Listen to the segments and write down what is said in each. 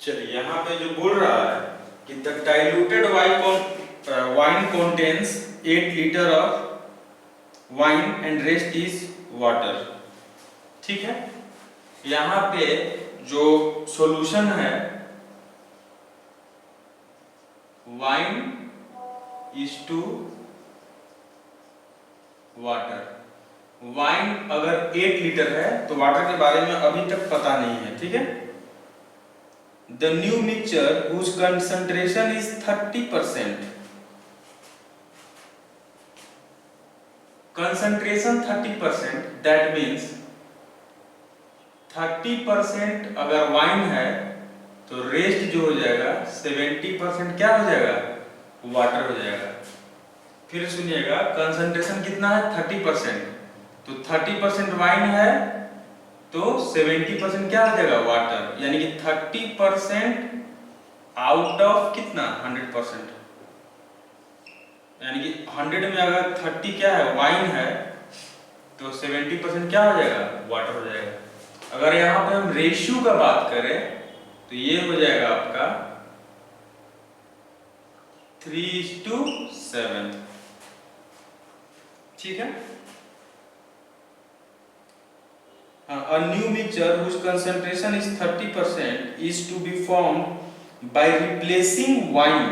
चलिए यहाँ पे जो बोल रहा है कि the diluted wine contains 8 litre of wine and rest is water. ठीक है, यहाँ पे जो सॉल्यूशन है wine is to water. Wine अगर 8 लीटर है तो वाटर के बारे में अभी तक पता नहीं है। ठीक है, the new mixture whose concentration is 30%, concentration 30%, that means 30% अगर वाइन है तो रेस्ट जो हो जाएगा 70% क्या हो जाएगा, वाटर हो जाएगा। फिर सुनिएगा, कंसंट्रेशन कितना है 30%, तो 30% वाइन है तो 70% क्या हो जाएगा, वाटर। यानी कि 30% आउट ऑफ कितना 100%, यानी कि 100 में अगर 30 क्या है वाइन है तो 70% क्या हो जाएगा, वाटर हो जाएगा। अगर यहाँ पे हम रेशियो का बात करें तो ये हो जाएगा आपका 3:7। ठीक है, a new mixture whose concentration is 30% is to be formed by replacing wine।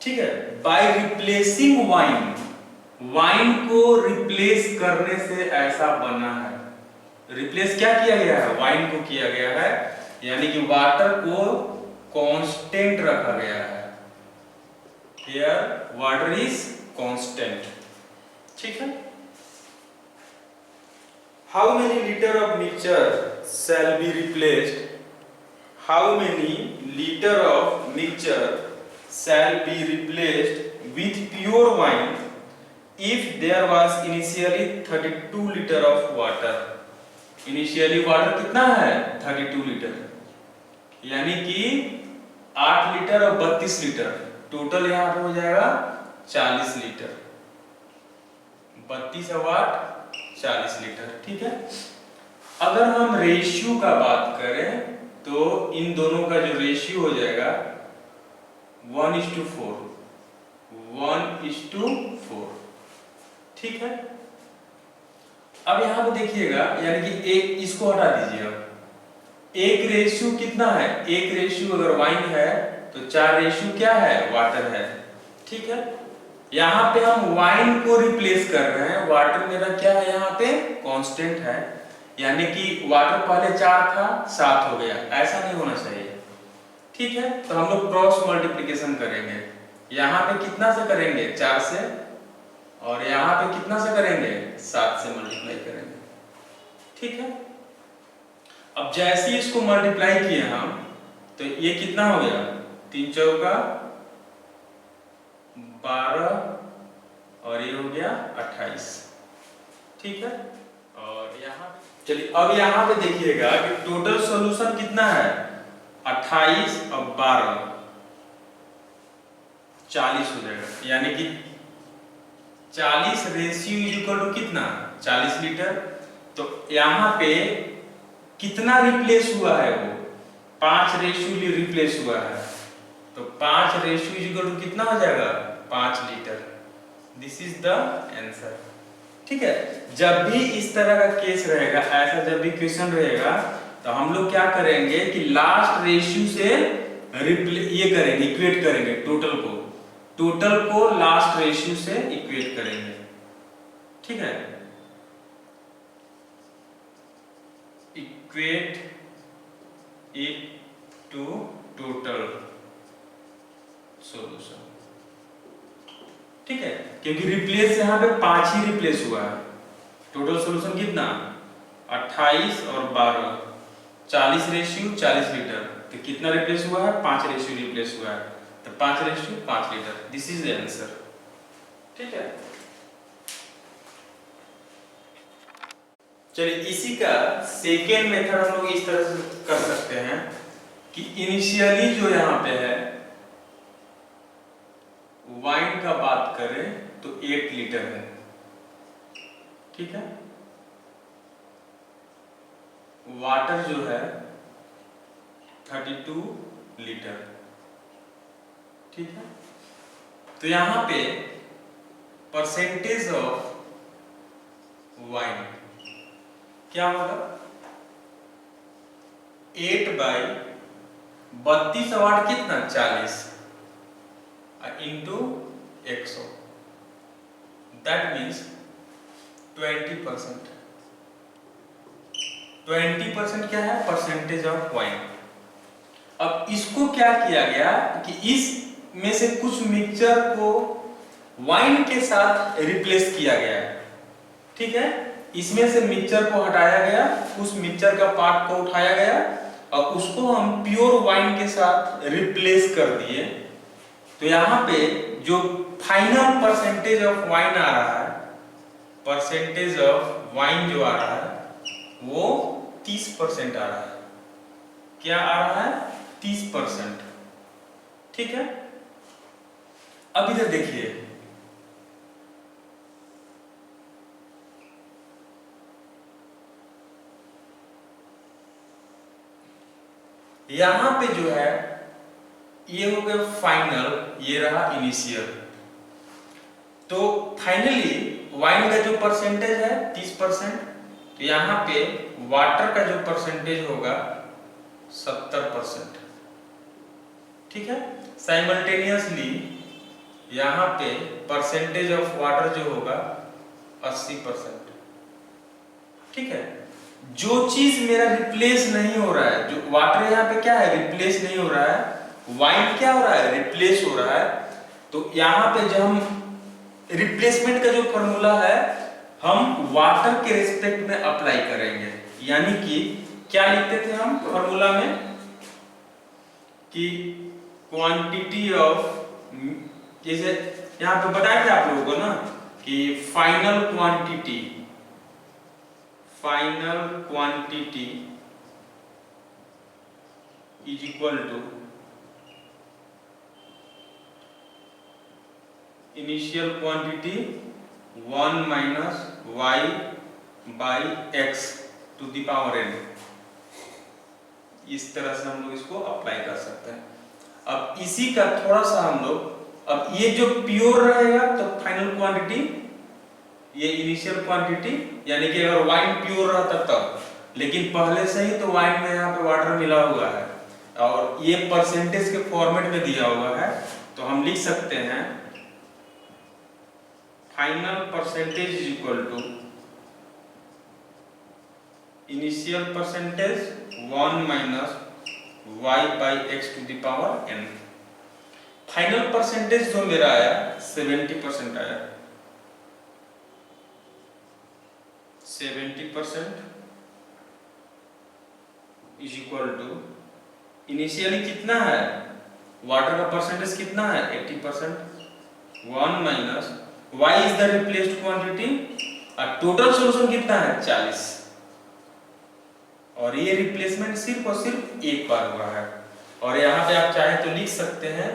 ठीक है, by replacing wine, वाइन को रिप्लेस करने से ऐसा बना है। रिप्लेस क्या किया गया है, वाइन को किया गया है, यानी कि वाटर को कांस्टेंट रखा गया है। Here water is constant। ठीक है, how many liter of mixture shall be replaced, how many liter of mixture shall be replaced with pure wine if there was initially 32 liter of water। Initially water कितना है 32 litre, यानी कि 8 litre और 32 litre, total यहाँ पे हो जाएगा 40 litre. 32 और 8 40 लीटर। ठीक है, अगर हम रेशियो का बात करें तो इन दोनों का जो रेशियो हो जाएगा 1:4, 1:4। ठीक है, अब यहाँ पे देखिएगा, यानी कि एक इसको हटा दीजिए। अब एक रेशियो कितना है, एक रेशियो अगर वाइन है तो 4 रेशियो क्या है, वाटर है। ठीक है, यहाँ पे हम वाइन को रिप्लेस कर रहे हैं, वाटर मेरा क्या है यहाँ पे कांस्टेंट है, यानी कि वाटर पहले 4 था 7 हो गया, ऐसा नहीं होना चाहिए। ठीक है, तो हम लोग क्रॉस मल्टीप्लिकेशन करेंगे। यहाँ पे कितना से करेंगे, 4 से, और यहाँ पे कितना से करेंगे, 7 से मल्टीप्लाई करेंगे। ठीक है, अब जैसे ही इसको मल्टीप्लाई किए हम तो ये कितना हो गया, 3 चौका 12 और ये हो गया 28। ठीक है, और यहाँ चलिए अब यहाँ पे देखिएगा कि टोटल सॉल्यूशन कितना है, 28 और 12 40 हो जाएगा, यानी कि 40 रेशियो इज इक्वल टू कितना, 40 लीटर। तो यहाँ पे कितना रिप्लेस हुआ है, वो 5 रेशियो रिप्लेस हुआ है, तो 5 रेशियो इज इक्वल टू कितना हो जाएगा, 5 litre. This is the answer. ठीक है, जब भी इस तरह का केस रहेगा, ऐसा जब भी क्वेश्चन रहेगा तो हम लोग क्या करेंगे कि लास्ट रेशियो से ये करेंगे, इक्वेट करेंगे टोटल को लास्ट रेशियो से इक्वेट करेंगे। ठीक है, equate it to total solution. ठीक है, क्योंकि रिप्लेस यहाँ पे 5 ही रिप्लेस हुआ है। टोटल सॉल्यूशन कितना, 28 और 12, 40 रेशियो 40 लीटर, तो कितना रिप्लेस हुआ है, 5 रेशियो रिप्लेस हुआ है, तो 5 ratio 5 litre. This is the answer. ठीक है, चलिए इसी का सेकेंड मेथड हम लोग इस तरह से कर सकते हैं कि इनिशियली जो यहाँ पे है वाइन का बात करें तो 8 लीटर है। ठीक है, वाटर जो है 32 लीटर। ठीक है, तो यहां पे परसेंटेज ऑफ वाइन क्या होगा, 8/32 अवार्ड कितना 40 इंटू 100, दैट मीन्स 20%। 20% क्या है, परसेंटेज ऑफ वाइन। अब इसको क्या किया गया कि इस में से कुछ मिक्सचर को वाइन के साथ रिप्लेस किया गया है। ठीक है, इसमें से मिक्सचर को हटाया गया, उस मिक्सचर का पार्ट को उठाया गया और उसको हम प्योर वाइन के साथ रिप्लेस कर दिए। तो यहाँ पे जो फाइनल परसेंटेज ऑफ वाइन आ रहा है, परसेंटेज ऑफ वाइन जो आ रहा है वो 30% आ रहा है। क्या आ रहा है, 30%। ठीक है, अब इधर देखिए, यहां पे जो है ये हो गया फाइनल, ये रहा इनिशियल। तो फाइनली वाइन का जो परसेंटेज है 30%, तो यहां पे वाटर का जो परसेंटेज होगा 70%। ठीक है, साइमल्टेनियसली यहां पे परसेंटेज ऑफ वाटर जो होगा 80%। ठीक है, जो चीज मेरा रिप्लेस नहीं हो रहा है, जो वाटर यहाँ पे क्या है, रिप्लेस नहीं हो रहा है, वाइन क्या हो रहा है, रिप्लेस हो रहा है। तो यहाँ पे जब हम रिप्लेसमेंट का जो फॉर्मूला है हम वाटर के रिस्पेक्ट में अप्लाई करेंगे। यानी कि क्या लिखते थे हम फॉर्मूला में कि क्वांटिटी ऑफ, जैसे यहाँ पे बताया था आप लोगों को ना कि final quantity is equal to initial quantity 1 minus y by x to the power n। इस तरह से हम लोग इसको अप्लाई कर सकते हैं। अब इसी का थोड़ा सा हम लोग, अब ये जो प्योर रहेगा तो फाइनल क्वांटिटी, ये इनिशियल क्वांटिटी, यानी कि अगर वाइन प्योर रहता तब, लेकिन पहले से ही तो वाइन में यहाँ पे वाटर मिला हुआ है और ये परसेंटेज के फॉर्मेट में दिया हुआ है, तो हम लिख सकते हैं final percentage is equal to initial percentage 1 minus y by x to the power n। Final percentage जो मेरा आया 70% आया, 70% इज इक्वल टू इनिशियली कितना है, वाटर का परसेंटेज कितना है 80%, 1 minus y is the replaced quantity और टोटल सॉल्यूशन कितना है 40, और ये रिप्लेसमेंट सिर्फ और सिर्फ एक बार हुआ है। और यहाँ पे आप चाहे तो लिख सकते हैं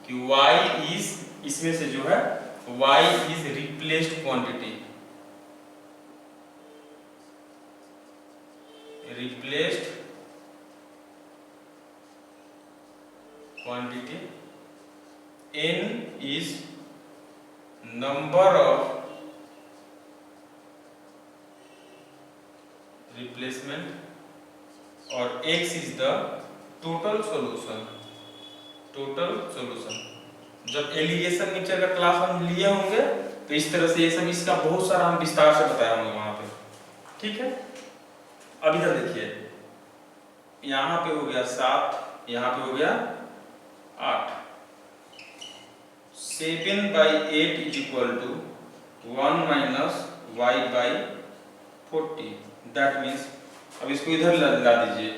कि y इज, इसमें से जो है y is replaced quantity, replaced quantity, n is number of replacement और x is the total solution. Total solution जब एलिगेशन मिक्सचर का क्लास हम लिए होंगे तो इस तरह से ये सब, इसका बहुत सारा हम विस्तार से बताया होंगे वहां पे। ठीक है, अब इधर देखिए, यहाँ पे हो गया 7, यहाँ पे हो गया 8, 7/8 is equal to 1 minus y by 40, that means, अब इसको इधर ला दीजिए,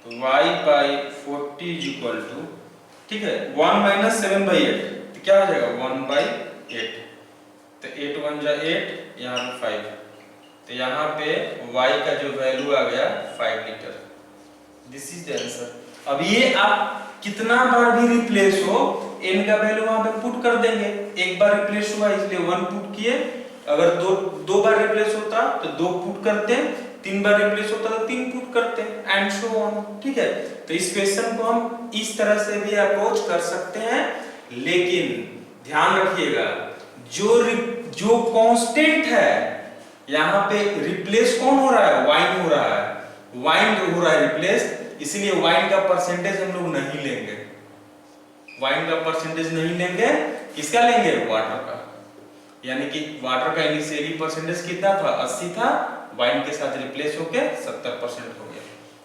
तो y by 40 is equal to, ठीक है, 1 माइनस 7/8 तो क्या हो जाएगा 1/8, तो 8 1 जा 8, यहाँ पे 5, तो यहाँ पे y का जो वैल्यू आ गया 5 litre. This is the answer. अब ये आप कितना बार भी रिप्लेस हो n का वैल्यू वहां पे पुट कर देंगे। एक बार रिप्लेस हुआ इसलिए 1 पुट किए, अगर दो बार रिप्लेस होता तो 2 पुट करते, 3 बार रिप्लेस होता है तो 3 पुट करते हैं एंड सो ऑन। ठीक है, तो इस क्वेश्चन को हम इस तरह से भी अप्रोच कर सकते हैं, लेकिन ध्यान रखिएगा जो कांस्टेंट है यहाँ पे रिप्लेस कौन हो रहा है, वाइन हो रहा है, वाइन जो हो रहा है रिप्लेस, इसलिए वाइन का परसेंटेज हम लोग नहीं लेंगे, वाइन का परसेंटेज नहीं लेंगे, किसका लेंगे, वाटर का। यानी कि वाटर का इनिशियली परसेंटेज कितना था, 80 था, वाइन के साथ रिप्लेस होके 70% हो गया।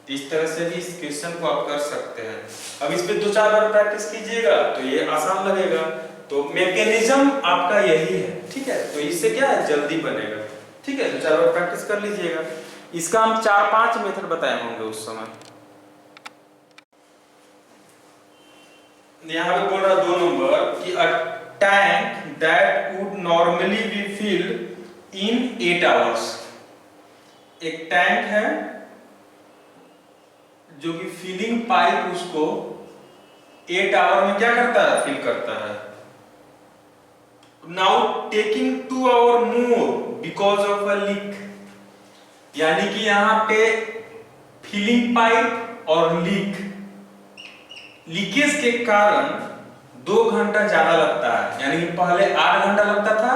इस तरह से भी इस क्वेश्चन को आप कर सकते हैं। अब इस पे 2-4 बार प्रैक्टिस कीजिएगा तो ये आसान लगेगा। तो मैकेनिज्म आपका यही है, ठीक है, तो इससे क्या है, जल्दी बनेगा। ठीक है, 2-4 बार प्रैक्टिस कर लीजिएगा। इसका हम 4-5 मेथड बताए होंगे उस समय। यहाँ पे बोल रहा 2 नंबर कि a tank that would normally be filled in 8 hours. एक टैंक है जो कि फिलिंग पाइप उसको 8 आवर में क्या करता है, फिल करता है। Now taking 2 hour more because of a leak, यानी कि यहाँ पे फिलिंग पाइप और लीकेज के कारण 2 घंटा ज्यादा लगता है, यानी कि पहले 8 घंटा लगता था,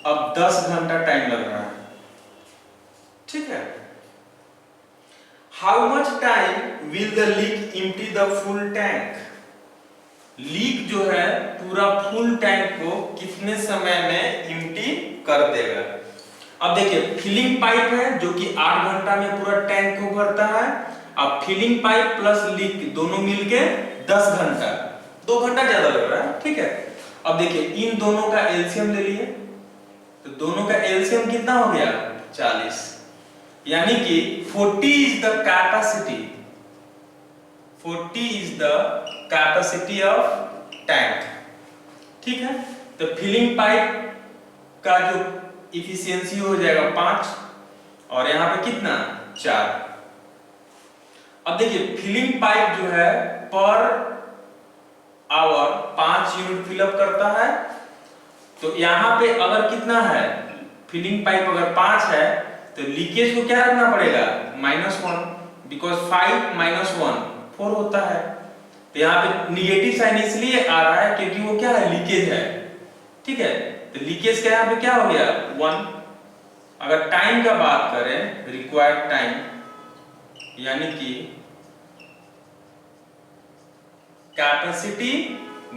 अब 10 घंटा टाइम लग रहा है। ठीक है, how much time will the leak empty the full tank. Leak जो है पूरा फुल टैंक को कितने समय में एम्प्टी कर देगा। अब देखिए फिलिंग पाइप है जो कि 8 घंटा में पूरा टैंक को भरता है, अब फिलिंग पाइप प्लस लीक दोनों मिलके 10 घंटा, 2 घंटा ज्यादा लग रहा है। ठीक है, अब देखिए इन दोनों का एलसीएम ले लिए, तो दोनों का एलसीएम कितना हो गया, 40, यानी कि 40 is the capacity, 40 is the capacity of tank. ठीक है, तो फिलिंग पाइप का जो इफिशियंसी हो जाएगा 5 और यहाँ पे कितना 4। अब देखिए फिलिंग पाइप जो है पर आवर 5 यूनिट फिलअप करता है, तो यहाँ पे अगर कितना है, फिलिंग पाइप अगर 5 है तो लीकेज को क्या रखना पड़ेगा, -1, बिकॉज 5 - 1 4 होता है। तो यहाँ पे निगेटिव साइन इसलिए आ रहा है क्योंकि वो क्या है, लीकेज है। ठीक है, तो लीकेज का यहाँ पे क्या हो गया 1। अगर टाइम का बात करें, रिक्वायर्ड टाइम, यानी कि कैपेसिटी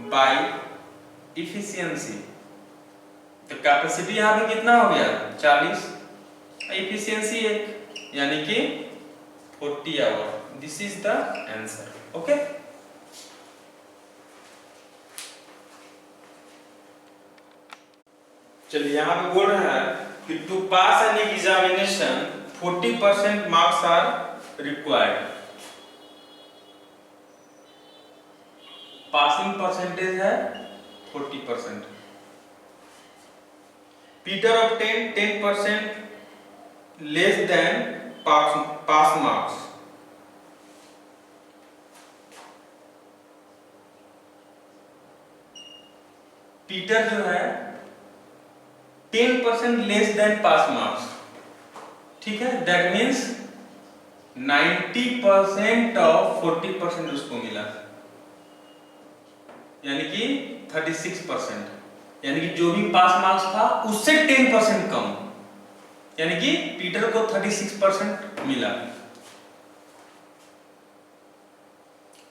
बाय इफिशियंसी, तो कैपेसिटी यहाँ पे कितना हो गया 40, इफिशियंसी 1, यानी कि 40 hour. This is the answer. Okay, चलिए यहाँ पे बोल रहा है कि to pass an examination 40% marks are required. Passing percentage है 40%। Peter obtained 10% less than pass marks। Peter जो है 10% लेस देन पास मार्क्स। ठीक है, दैट मीन्स 90% ऑफ 40% उसको मिला, यानी कि 36%, यानी कि जो भी पास मार्क्स था उससे 10% कम, यानी कि पीटर को 36% मिला।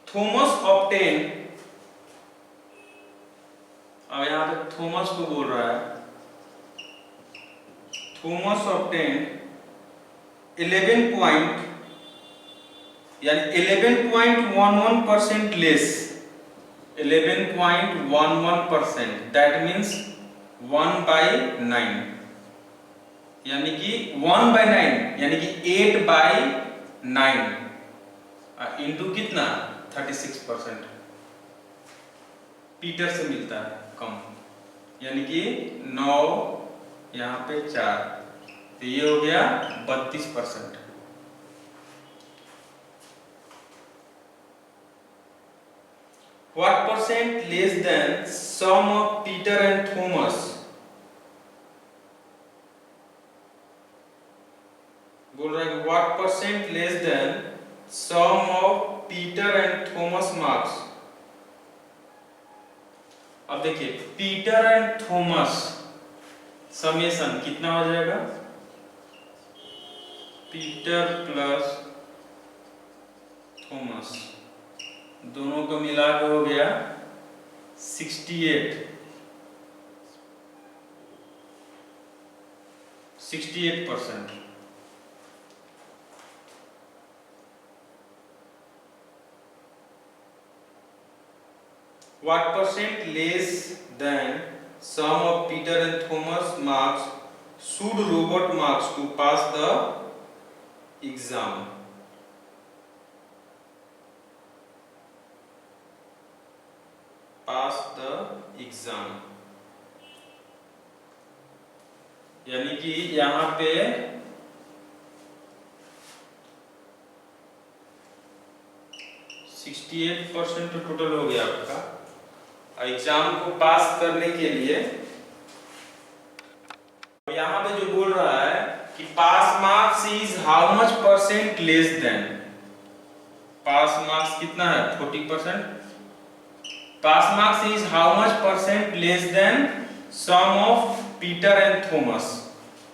थॉमस ऑब्टेन, अब यहां पे थॉमस को बोल रहा है, Thomas obtain 11.11% less, 11.11%, that means 1/9, यानी कि 1/9 यानी कि 8/9 इंटू कितना 36% पीटर से मिलता है कम, यानी कि 9 यहाँ पे 4, तो ये हो गया 32%। What percent less than sum of Peter and Thomas? बोल रहा है कि थॉमस मार्क्स। अब देखिए पीटर एंड थॉमस समेशन कितना हो जाएगा, पीटर प्लस थॉमस दोनों को मिला के हो गया 68%। What percent less than sum of Peter and Thomas marks should robot marks to pass the exam? Pass the exam यानी कि यहाँ पे 68% टोटल हो गया आपका। एग्जाम को पास करने के लिए यहाँ पे जो बोल रहा है कि pass marks is how much percent less than, pass marks कितना है 40%, pass marks is how much percent less than sum of Peter and Thomas.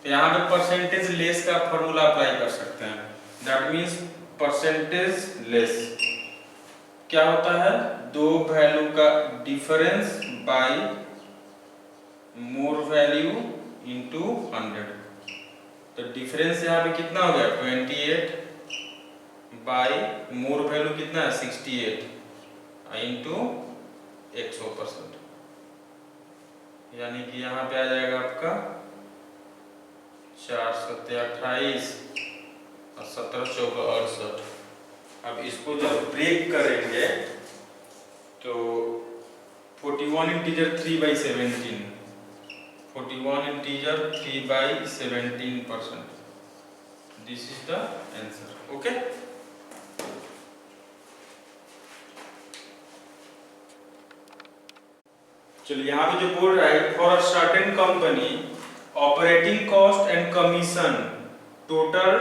तो यहाँ पे परसेंटेज लेस का फॉर्मूला अप्लाई कर सकते हैं, दैट मींस परसेंटेज लेस क्या होता है, दो वैल्यू का difference bye more value into 100। तो डिफरेंस यहाँ पे कितना हो गया 28 बाय मोर वैल्यू कितना है 68 इनटू 100%, यानी कि यहाँ पे आ जाएगा आपका 4 7 28 और 17 4 68। अब इसको जब ब्रेक करेंगे तो 41 integer 3/17, 41 integer 3/17%, this is the answer. Okay, चलिए यहाँ पे जो बोल रहा है for a certain company operating cost and commission total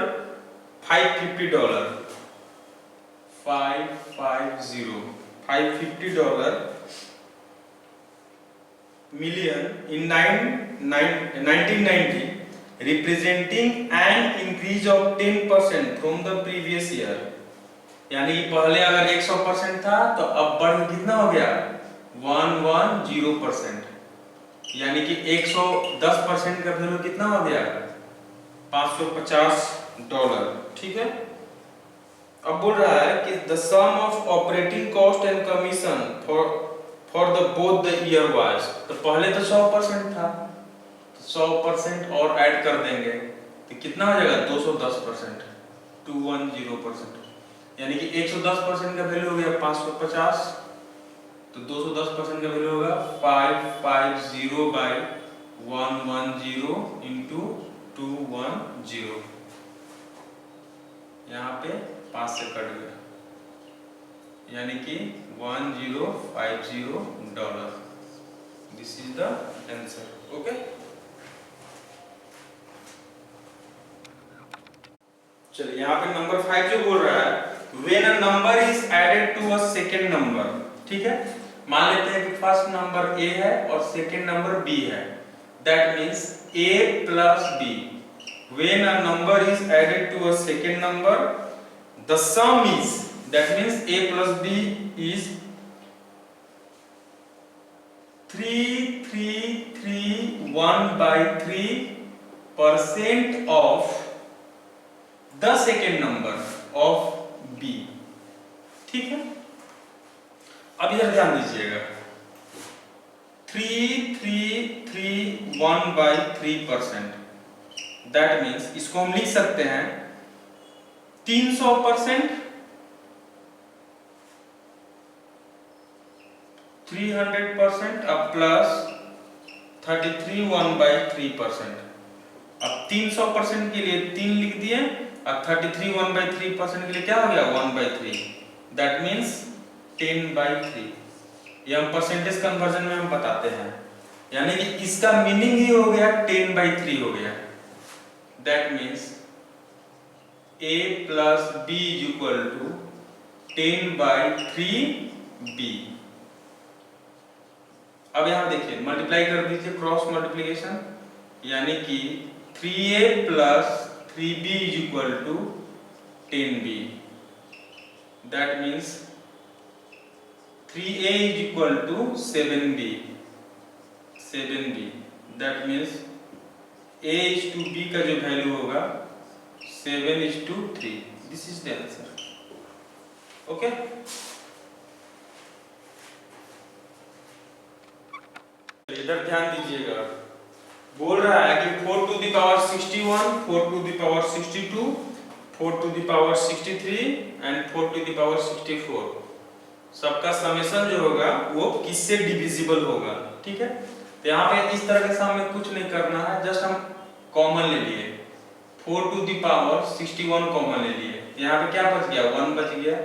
$550 million in 1990, representing an increase of 10% from the previous year। यानी पहले अगर 100% था तो अब बढ़ कितना हो गया 110%, यानी कि 110% का वैल्यू कितना हो गया $550। ठीक है, अब बोल रहा है कि the sum of operating cost and commission for the both the year wise. तो पहले तो 100% था, तो 100% और ऐड कर देंगे तो कितना हो जाएगा 210%, 210%, यानी कि 110% का वैल्यू हो गया 550, तो 210% का वैल्यू होगा 550/110 इंटू 210, यहाँ पे 5 से कट गया, यानी कि $1050। This is the answer. Okay, चलिए यहाँ पे नंबर 5 जो बोल रहा है when a number is added to a second number. ठीक है, मान लेते हैं कि फर्स्ट नंबर a है और सेकंड नंबर b है, that means a plus b। When a number is added to a second number, the sum is, that means a plus b is 3331/3% of the second number of b। ठीक है, अब इधर ध्यान दीजिएगा 3331/3%, that means इसको हम लिख सकते हैं 300%, 300% अब प्लस 33 1/3%। अब 300% के लिए 3 लिख दिए, अब 33 1/3% के लिए क्या हो गया 1/3, दैट मीन्स 10/3। ये हम परसेंटेज कन्वर्जन में हम बताते हैं, यानी कि इसका मीनिंग ही हो गया 10/3 हो गया। That means a plus b is equal to 10/3b। अब यहां देखिए मल्टीप्लाई कर दीजिए, क्रॉस मल्टीप्लिकेशन, यानी कि 3a plus 3b is equal to 10b। That means 3a is equal to 7b। That means a is to b का जो value होगा 7:3। This is the answer. Okay, इधर ध्यान दीजिएगा। बोल रहा है कि 4 to the power 61, 4 to the power 62, 4 to the power 63 and 4 to the power 64 सबका समेशन जो होगा वो किससे डिविजिबल होगा। ठीक है, तो यहाँ पे इस तरह के सम में कुछ नहीं करना है, जस्ट हम कॉमन ले लिए। 4 टू द पावर 61 कॉमन ले लिए, यहाँ पे क्या बच गया, 1 बच गया।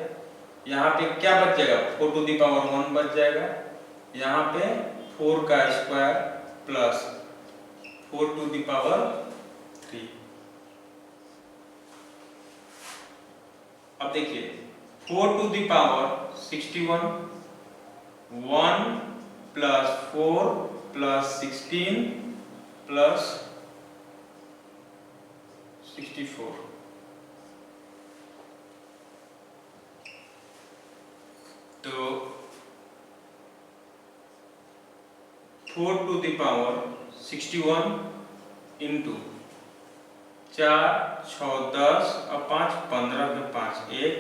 यहाँ पे क्या बच जाएगा, 4 टू द पावर 1 बच जाएगा। यहाँ पे 4 का square plus 4 to the power 3। अब देखिए 4 to the power 61, 1 plus 4 plus 16 plus 64। तो 4 टू द पावर 61 इंटू 4 6 10 और 5 15 में 5 1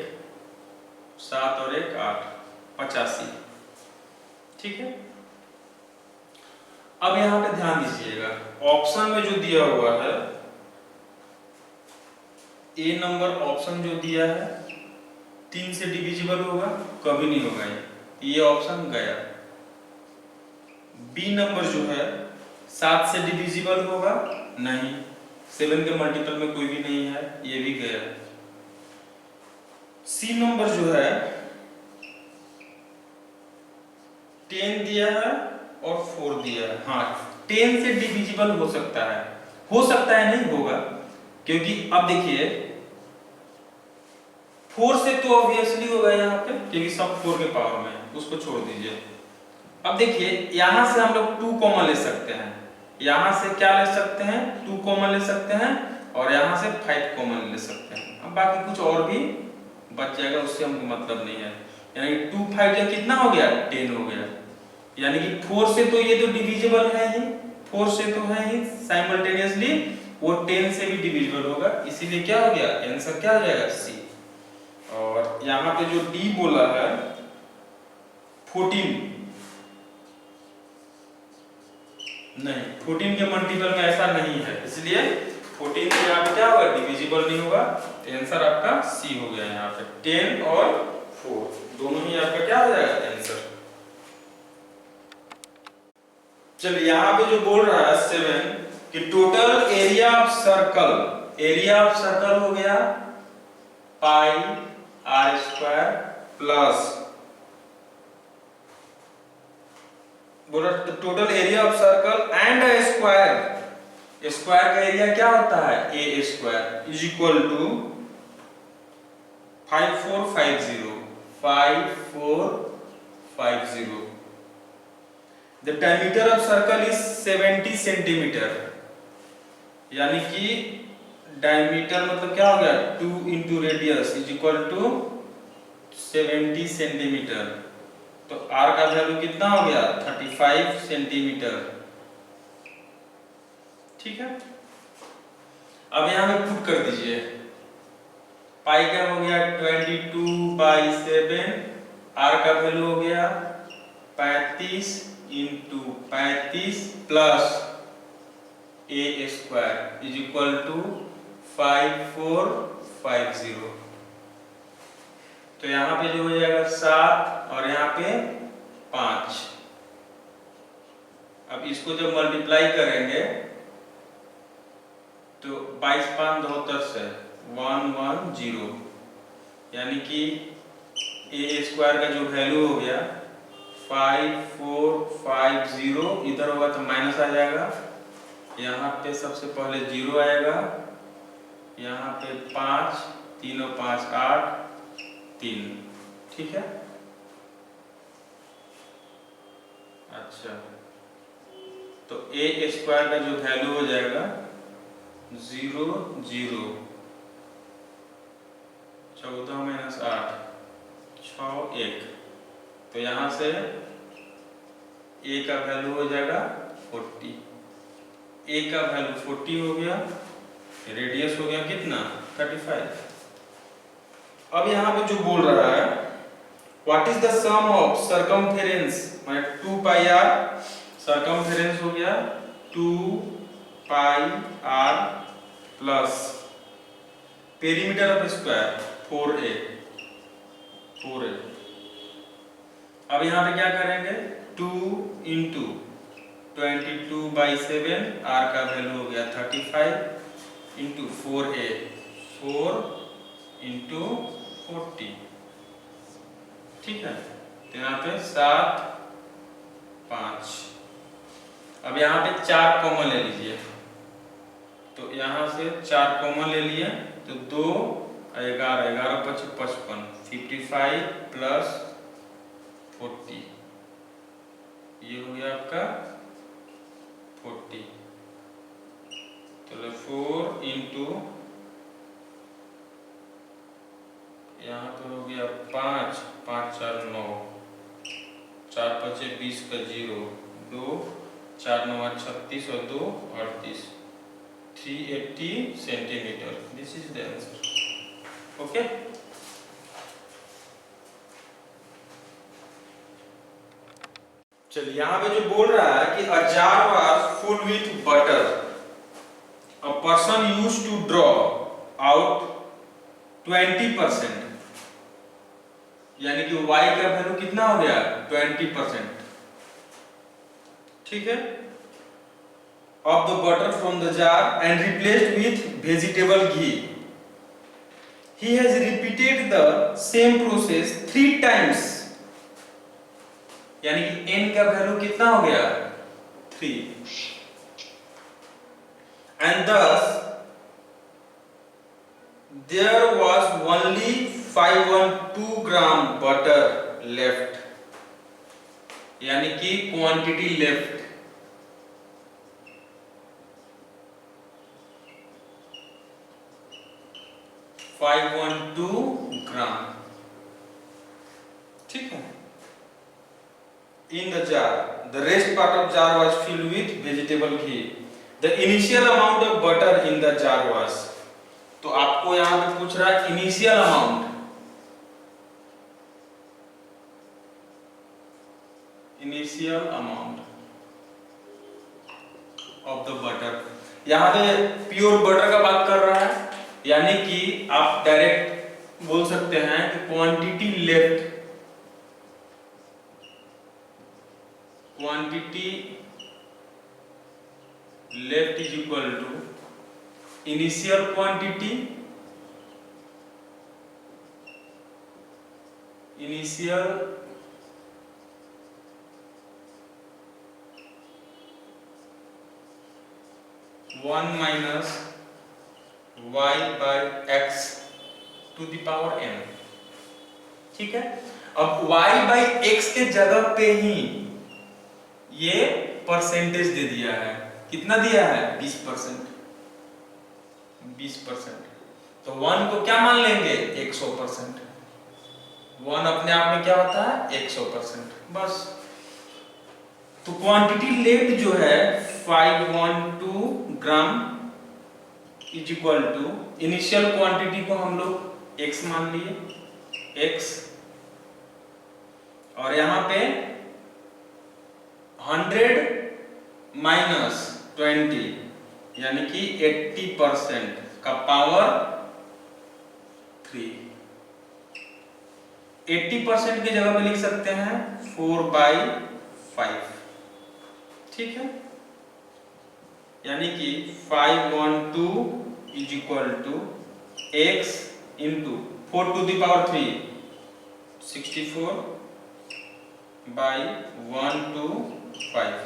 7 और 1 8 85। ठीक है, अब यहां पे ध्यान दीजिएगा, ऑप्शन में जो दिया हुआ है ए नंबर ऑप्शन जो दिया है 3 से डिविजिबल होगा, कभी नहीं होगा, ये ऑप्शन गया। बी नंबर जो है 7 से डिविजिबल होगा, नहीं, 7 के मल्टीपल में कोई भी नहीं है, ये भी गया। सी नंबर जो है 10 दिया है और 4 दिया है। हाँ, 10 से डिविजिबल हो सकता है नहीं होगा, क्योंकि अब देखिए 4 से तो ऑब्वियसली होगा यहाँ पे, क्योंकि सब 4 के पावर में है, उसको छोड़ दीजिए। अब देखिए यहां से हम लोग 2 कॉमन ले सकते हैं, यहां से क्या ले सकते हैं, 2 कॉमन ले सकते हैं, और यहां से 5 कॉमन ले सकते हैं। अब बाकी कुछ और भी बच जाएगा, उससे हमको मतलब नहीं है। यानी 2 5 या कितना हो गया, 10 हो गया। यानी कि 4 से तो ये तो डिविजिबल है ही, 4 से तो है ही साइमल्टेनियसली, वो 10 से भी डिविजिबल होगा, इसीलिए क्या हो गया, आंसर क्या हो जाएगा, सी। और यहाँ पे जो डी बोला है 14, नहीं, 14 के मल्टीपल में ऐसा नहीं है, इसलिए 14 से यहाँ पे क्या होगा, डिविजिबल नहीं होगा, तो आंसर आपका सी हो गया। यहाँ पे 10 और 4 दोनों ही आपका क्या हो जाएगा, आंसर। चलिए यहाँ पे जो बोल रहा है 7 कि टोटल एरिया ऑफ सर्कल हो गया पाई आर स्क्वायर प्लस, बोला total area of circle and square का एरिया क्या होता है, a square is equal to 5450। The diameter of circle is 70 centimetre, यानी कि डायमीटर मतलब क्या हो गया, 2 into radius is equal to 70 centimetre. तो r का वैल्यू कितना हो गया, 35 सेंटीमीटर। ठीक है, अब यहां में पुट कर दीजिए, पाई का हो गया 22/7, r का वैल्यू हो गया 35 into 35 plus a square is equal to 5450। तो यहाँ पे जो हो जाएगा 7 और यहाँ पे 5। अब इसको जब मल्टीप्लाई करेंगे तो 22 5 72 से 110, यानी कि ए स्क्वायर का जो वैल्यू हो गया 5450, इधर होगा तो माइनस आ जाएगा, यहाँ पे सबसे पहले 0 आएगा, यहाँ पे 5 3 और 5 8 3, ठीक है। अच्छा, तो ए स्क्वायर का जो वैल्यू हो जाएगा 0 0, 14 माइनस 8 6 1, तो यहाँ से ए का वैल्यू हो जाएगा 40। ए का वैल्यू 40 हो गया, रेडियस हो गया कितना 35। अब यहाँ पे जो बोल रहा है what is the sum of circumference, माने 2 पाई आर, सर्कमफेरेंस हो गया 2 pi r plus perimeter of square 4a 4a। अब यहाँ पे क्या करेंगे 2 इंटू 22/7, आर का वैल्यू हो गया 35 इंटू 4a 4 इंटू 40, ठीक है। तो यहाँ पे 7 5। अब यहाँ पे 4 कॉमन ले लीजिए, तो यहाँ से 4 कॉमन ले लिए तो 2 11 11 5 55, 55 प्लस 40, ये हो गया आपका 40। तो 4 इंटू यहाँ पे हो गया 5 5 4 9, 4 5 20 का 0, 2 4 9 36 और 2 38, 380 centimetre. This is the answer. Okay, चलिए यहाँ पे जो बोल रहा है कि a jar was full with butter, a person used to draw out 20%, यानी कि y का वैल्यू कितना हो गया 20%, ठीक है, of the butter from the jar and replaced with vegetable ghee. He has repeated the same process 3 times, यानी कि n का वैल्यू कितना हो गया 3, and thus there was only 512 gram butter left, यानी कि क्वांटिटी लेफ्ट 512 ग्राम, ठीक है। In the jar, the rest part of jar was filled with vegetable ghee. The initial amount of butter in the jar was, तो आपको यहाँ पे पूछ रहा है initial amount, initial amount of the butter. यहाँ पे प्योर बटर का बात कर रहा है, यानी कि आप डायरेक्ट बोल सकते हैं कि quantity left, quantity left is equal to initial quantity, initial one minus y by x to the power n, ठीक है। अब y बाय x के जगह पे ही ये परसेंटेज दे दिया है, कितना दिया है 20%, 20%, तो 1 को क्या मान लेंगे 100%, 1 अपने आप में क्या होता है 100%, बस। तो क्वांटिटी लेफ्ट जो है 512 gram is equal to initial quantity को हम लोग x मान लिए x, और यहां पे 100 माइनस 20 यानी कि 80% का पावर 3, 80% की जगह पे लिख सकते हैं 4/5, ठीक है। यानी कि 512 is equal to x into 4 to the power 3 64/125,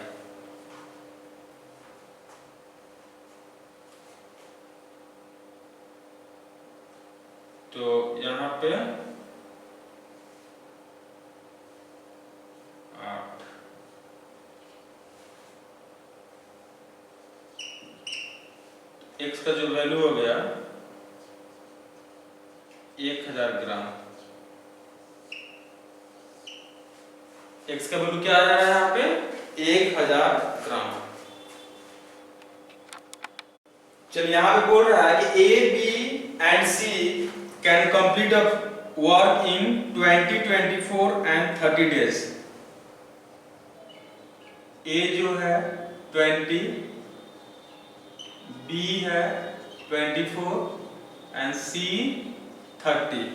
तो यहाँ पे x का जो वैल्यू हो गया 1000 ग्राम। x का वैल्यू क्या आ जा रहा है यहाँ पे 1000 ग्राम। चलिए यहाँ पे बोल रहा है कि A, B and C can complete a work in 20, 24 and 30 days। A जो है 20, B है 24 and C 30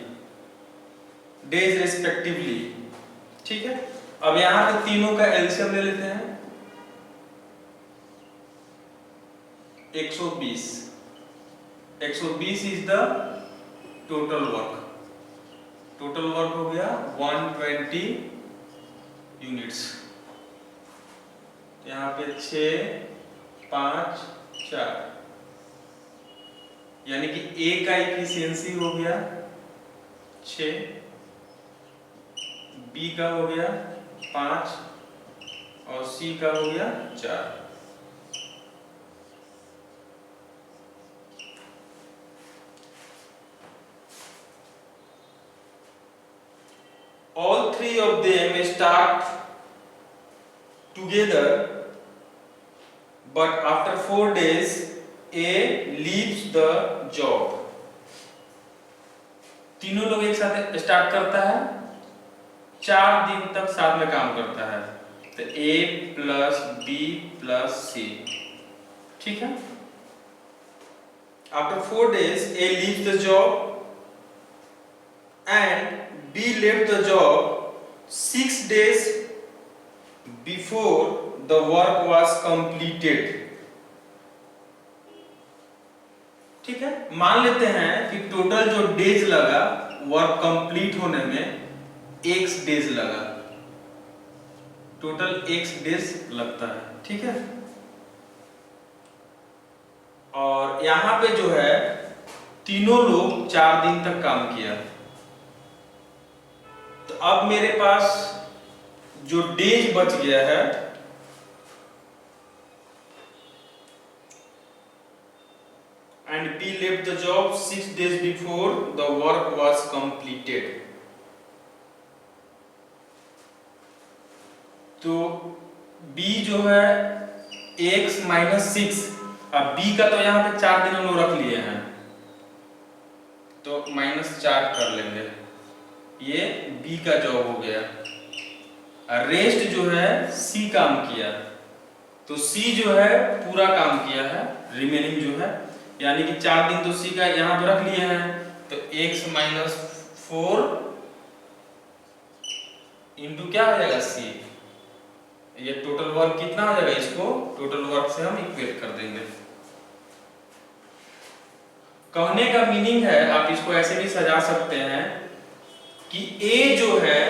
days respectively। ठीक है, अब यहाँ पे तीनों का एलसीएम ले लेते हैं 120। 120 is the total work. Total work हो गया 120 यूनिट्स। यहाँ पे 6, 5, 4 यानी कि A का इफिशियंसी हो गया 6, B का हो गया 5 और C का हो गया 4। All three of them start together, but after 4 days A leaves the job। तीनों लोग एक साथ स्टार्ट करता है, 4 दिन तक साथ में काम करता है, तो A plus B plus C। ठीक है, after 4 days A leaves the job and B left the job 6 days before the work was completed। ठीक है, मान लेते हैं कि टोटल जो डेज लगा वर्क कंप्लीट होने में x डेज लगा, टोटल x डेज लगता है। ठीक है, और यहां पे जो है तीनों लोग 4 दिन तक काम किया, तो अब मेरे पास जो डेज बच गया है and B left the job 6 days before the work was completed। तो B जो है x माइनस 6, अब B का तो यहाँ पे 4 दिन हम लोग रख लिए हैं, तो -4 कर लेंगे, ये B का जॉब हो गया। रेस्ट जो है C काम किया, तो C जो है पूरा काम किया है, रिमेनिंग जो है यानी कि 4 दिन तो C का यहाँ पे रख लिए हैं, तो x माइनस 4 इंटू क्या हो जाएगा C, ये टोटल वर्क कितना हो जाएगा, इसको टोटल वर्क से हम इक्वेट कर देंगे। कहने का मीनिंग है, आप इसको ऐसे भी सजा सकते हैं कि A जो है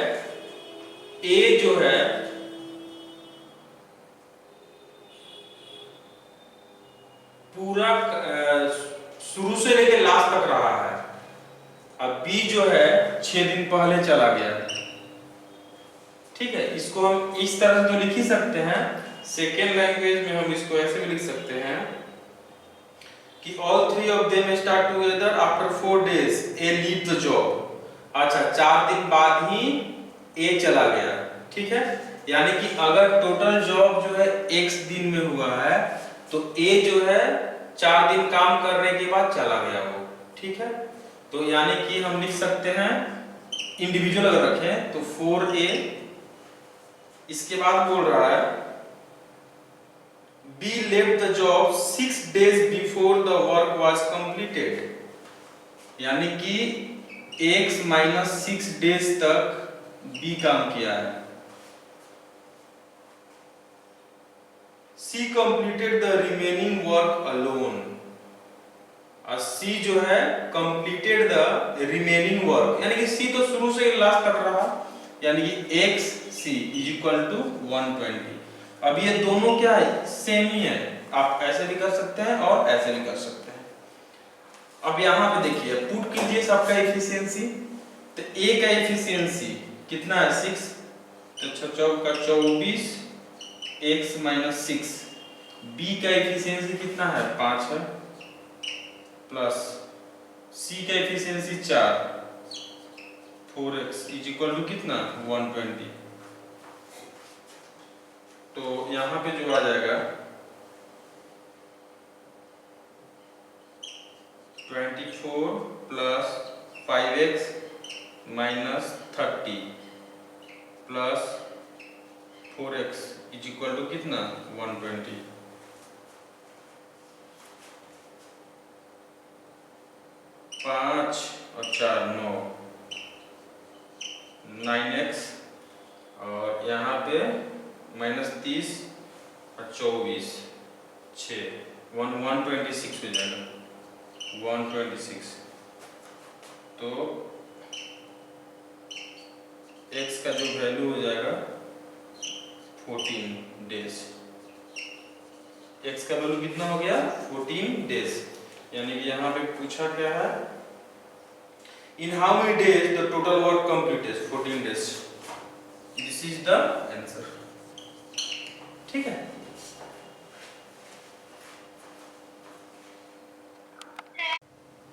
पूरा शुरू से लेकर लास्ट तक रहा है, अब B जो है 6 दिन पहले चला गया। ठीक है, इसको हम इस तरह से तो लिख ही सकते हैं, सेकेंड लैंग्वेज में हम इसको ऐसे भी लिख सकते हैं कि all three of them start together after 4 days A leave the job। अच्छा, 4 दिन बाद ही A चला गया। ठीक है, यानी कि अगर टोटल जॉब जो है x दिन में हुआ है, तो A जो है 4 दिन काम करने के बाद चला गया वो। ठीक है, तो यानी कि हम लिख सकते हैं इंडिविजुअल अगर रखें तो 4A, इसके बाद बोल रहा है B left the job 6 days before the work was completed, यानी कि x माइनस 6 डेज तक B काम किया है। C completed the remaining work alone, और C जो है completed the remaining work, यानी कि C तो शुरू से लास्ट तक रहा, यानी कि XC is equal to 120। अब ये दोनों क्या है, सेम ही है, आप ऐसे भी कर सकते हैं और ऐसे भी कर सकते हैं। अब यहाँ पे देखिए, पुट कीजिए सबका एफिशिएंसी, तो A का एफिशिएंसी कितना है 6, तो 4 का 24 x माइनस 6। B का एफिशिएंसी कितना है 5 है, प्लस c का efficiency 4, 4x is equal to कितना 120। तो यहाँ पे जो आ जाएगा 24 plus 5x minus 30 plus 4x is equal to कितना 120। पाँच और 4 9, 9x और यहाँ पे माइनस 30 और 24 6 126 हो जाएगा 126। तो x का जो वैल्यू हो जाएगा 14 डेज। x का वैल्यू कितना हो गया 14 डेज। यानी कि यहाँ पे पूछा क्या है in how many days the total work completed 14 डेज। This is the answer. ठीक है।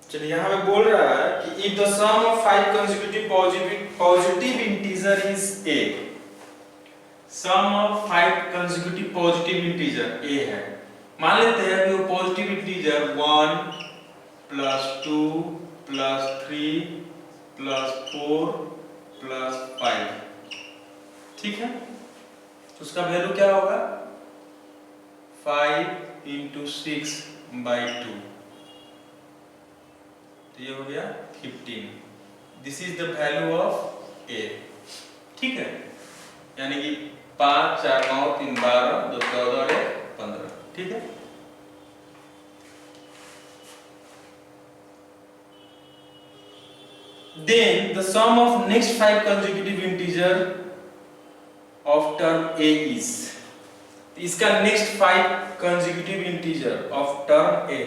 चलिए यहाँ पे बोल रहा है कि if the sum of 5 consecutive positive integer is a, sum of 5 consecutive positive integer a है। मान लेते हैं कि वो positive integer 1 plus 2 plus 3 plus 4 plus 5। ठीक है, तो उसका वैल्यू क्या होगा 5 इंटू 6/2, तो ये हो गया 15। This is the value of a। ठीक है, यानी कि 5 4 9 3 12 2 14 और 1 15। ठीक है, then the sum of next 5 consecutive integer of term a is, इसका next 5 consecutive integer of term a,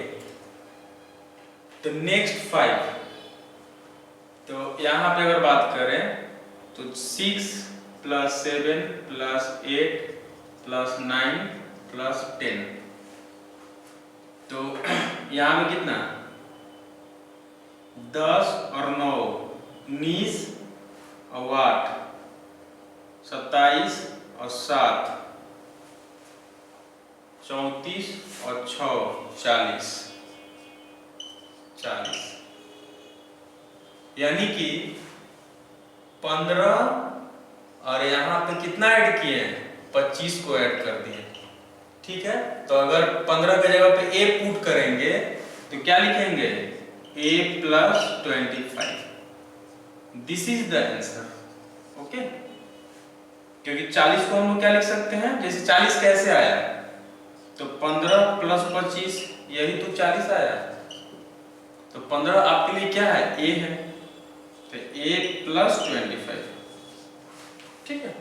तो next 5, तो यहाँ पे अगर बात करें तो 6 प्लस 7 प्लस 8 प्लस 9 प्लस 10, तो यहाँ में कितना 10 और 9 19 और 8 27 और 7 34 और 6 40। यानी कि 15 और यहाँ पे कितना ऐड किए हैं 25 को ऐड कर दिए। ठीक है, तो अगर 15 की जगह पे a पुट करेंगे तो क्या लिखेंगे a plus 25। This is the answer. Okay, क्योंकि 40 को हम लोग क्या लिख सकते हैं, जैसे 40 कैसे आया तो 15 प्लस 25 यही तो 40 आया, तो 15 आपके लिए क्या है a है, तो a प्लस 25। ठीक है।